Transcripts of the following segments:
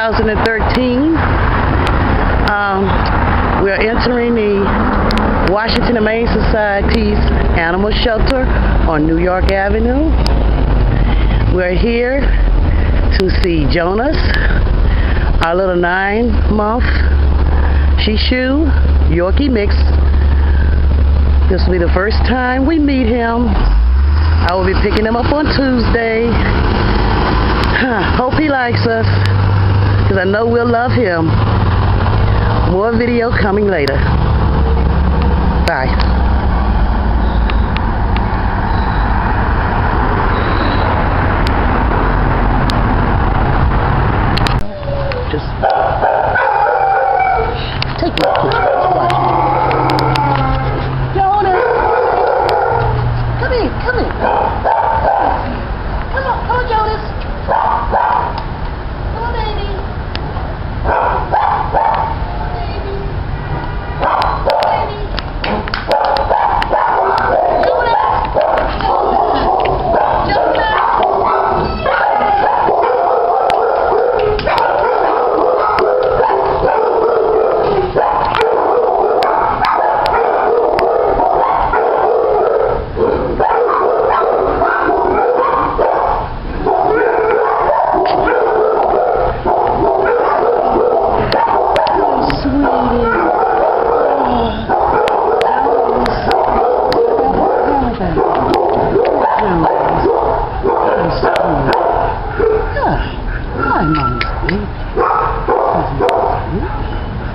2013. We're entering the Washington Humane Society's animal shelter on New York Avenue. We're here to see Jonas, our little 9-month Shih-Tzu Yorkie mix. This will be the first time we meet him. I will be picking him up on Tuesday. Hope he likes us, because I know we'll love him. More video coming later. Bye. Just take my picture. Watch me. Jonas! Come here, come here. Come on, Jonas. Come on, baby.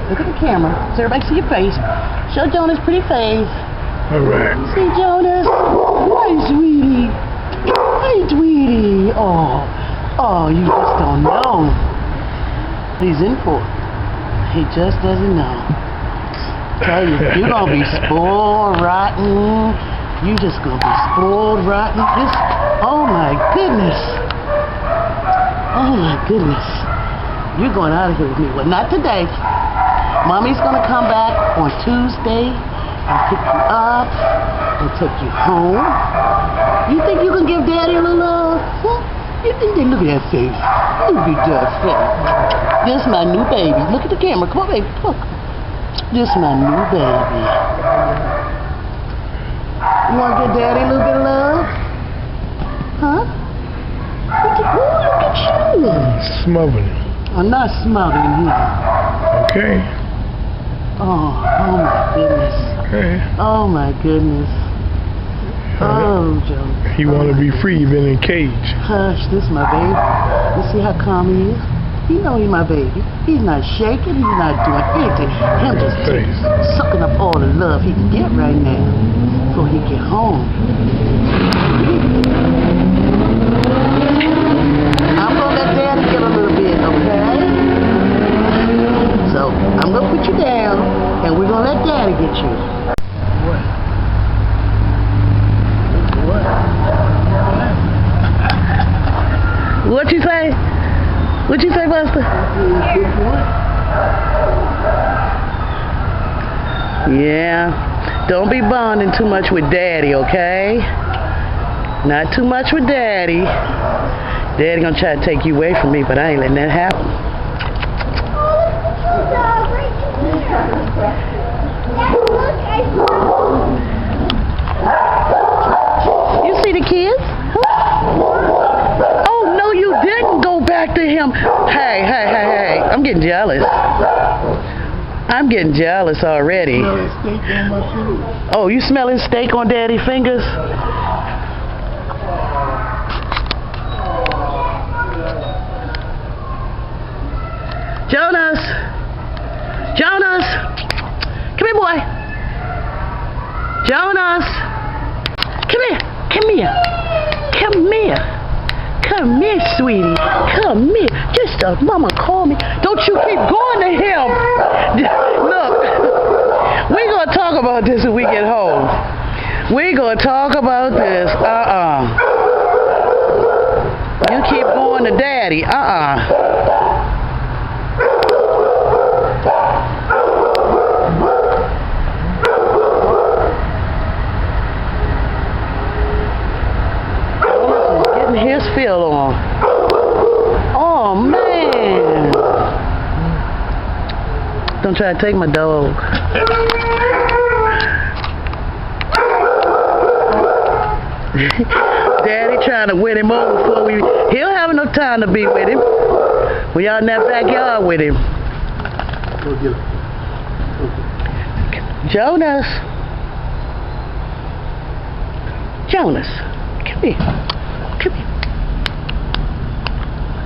Look at the camera so everybody can see your face. Show Jonas' pretty face. All right. See Jonas? Hi, sweetie. Hey, sweetie. Oh, you just don't know. He's in for it. He just doesn't know. Tell you, you're gonna be spoiled rotten. You just gonna be spoiled rotten. Oh my goodness. Oh my goodness. You're going out of here with me. Well, not today. Mommy's gonna come back on Tuesday and pick you up and take you home. You think you can give Daddy a little love? Huh? You think they look at that face? Look at that face. This is my new baby. Look at the camera. Come on, baby. Look. This is my new baby. You wanna give Daddy a little bit of love? Huh? Look at you. Smothering. I'm not smothering you. Okay. Oh my goodness. Okay. Oh my goodness. Oh, Joe. He want to be free, been in cage. Hush, this is my baby. You see how calm he is? You know he's my baby. He's not shaking. He's not doing anything. Him just sucking up all the love he can get right now before he get home. I'm going to let Daddy get a little bit, okay? So, I'm going to put you down, and we're going to let Daddy get you. What? What you say? What you say, Buster? Yeah. Don't be bonding too much with Daddy, okay? Not too much with Daddy. Daddy gonna try to take you away from me, but I ain't letting that happen. You see the kids? Huh? Oh, no, you didn't go back to him. Hey. I'm getting jealous. I'm getting jealous already. Oh, you smelling steak on Daddy's fingers? Jonas! Come here, boy! Jonas! Come here, sweetie. Come here. Just mama call me. Don't you keep going to him. Look, we're going to talk about this when we get home. We're going to talk about this. You keep going to Daddy. His feel on. Oh man. Don't try to take my dog. Daddy trying to win him over before we... He don't have enough time to be with him. We out in that backyard with him. Go get him. Jonas. Jonas. Come here. Come here.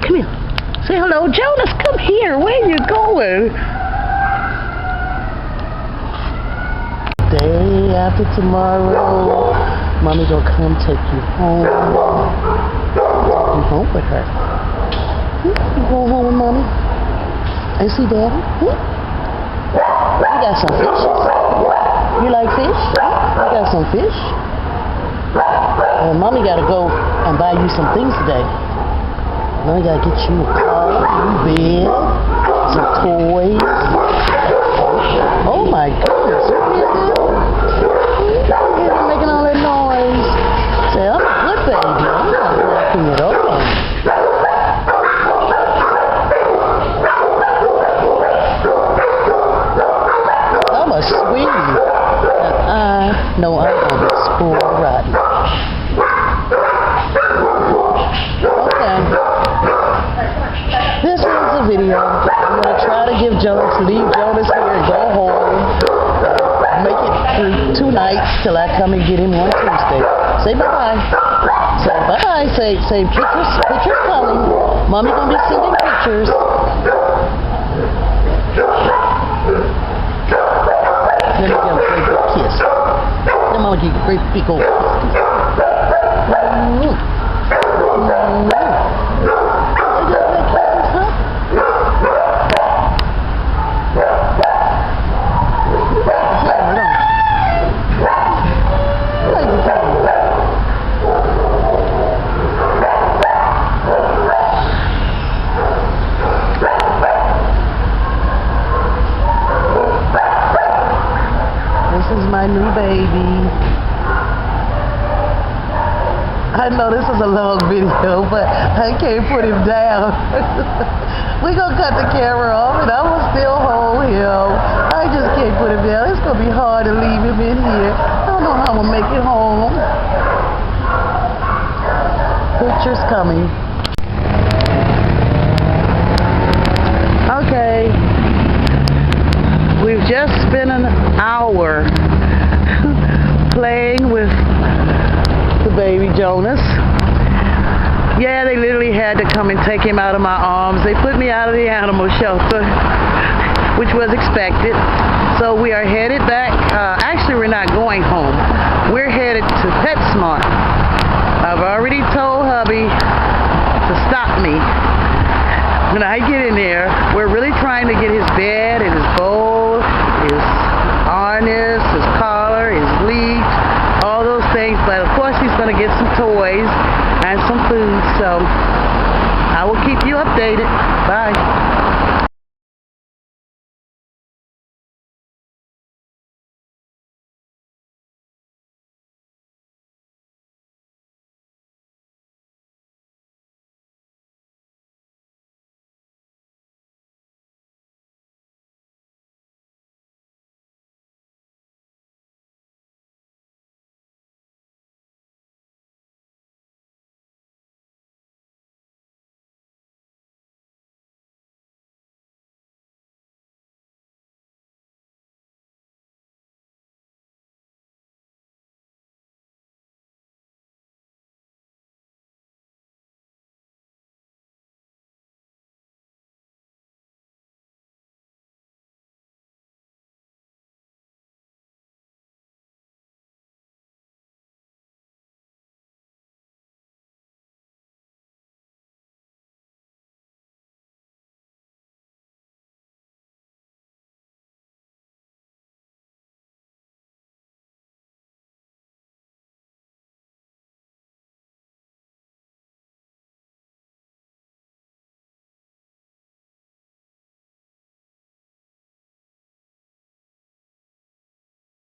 Come here. Say hello. Jonas, come here. Where you going? Day after tomorrow, Mommy gonna come take you home. You home with her. You going home with Mommy? And see Daddy? You got some fish? You like fish? You got some fish? Mommy gotta go and buy you some things today. Mommy gotta get you a car, a bed, some toys. Oh my goodness. You're making all that noise. Say, I'm a good baby. I'm not breaking it up. I'm a sweetie. And I know I'm going to be spoiled rotten. Okay. This is a video. I'm going to try to leave Jonas here and go home. Make it through 2 nights till I come and get him on Tuesday. Say bye-bye. Say bye. Say pictures coming. Mommy gonna be sending pictures. Let me give him a great big kiss. Then Mama give you a great big old kiss. This is my new baby. I know this is a long video, but I can't put him down. We're going to cut the camera off and I will still hold him. I just can't put him down. It's going to be hard to leave him in here. I don't know how I'm going to make it home. Pictures coming. Okay. We've just spent an hour playing with the baby Jonas. Yeah, they literally had to come and take him out of my arms. They put me out of the animal shelter, which was expected. So we are headed back. Actually, we're not going home. We're headed to PetSmart. I've already told hubby to stop me when I get in there. We're really